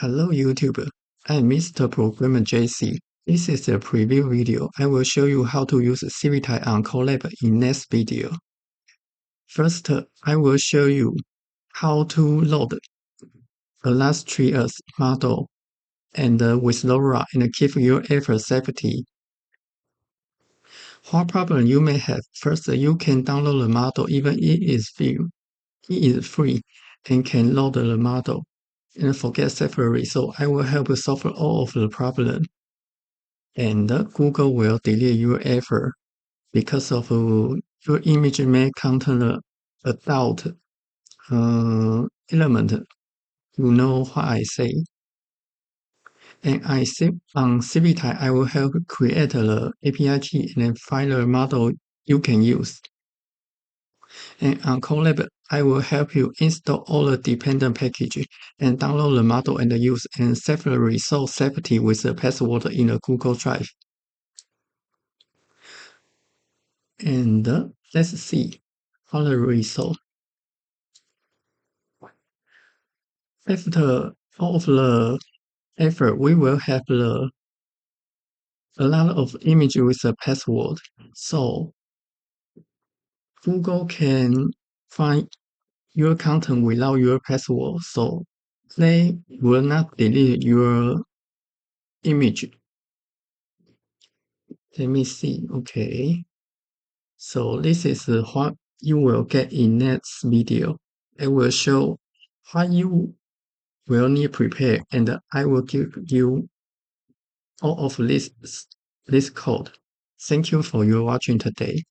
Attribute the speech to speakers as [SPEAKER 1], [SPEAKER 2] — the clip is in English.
[SPEAKER 1] Hello YouTube, I'm Mr. Programmer JC. This is a preview video. I will show you how to use Civitai on Colab in next video. First, I will show you how to load a last 3 years model and with LoRa and keep your effort safety. What problem you may have? First, you can download the model even if it is free and can load the model and forget separately. So I will help you solve all of the problem. And Google will delete your effort because of your image may contain adult element. You know what I say. And on Civitai, I will help create the API key and then find the model you can use. And on Colab, I will help you install all the dependent package and download the model and use and save the resource safety with the password in the Google Drive. And let's see how the result. After all of the effort, we will have a lot of image with a password. So Google can find your content without your password. So they will not delete your image. Let me see. Okay. So this is what you will get in next video. I will show what you will need prepare, and I will give you all of this code. Thank you for your watching today.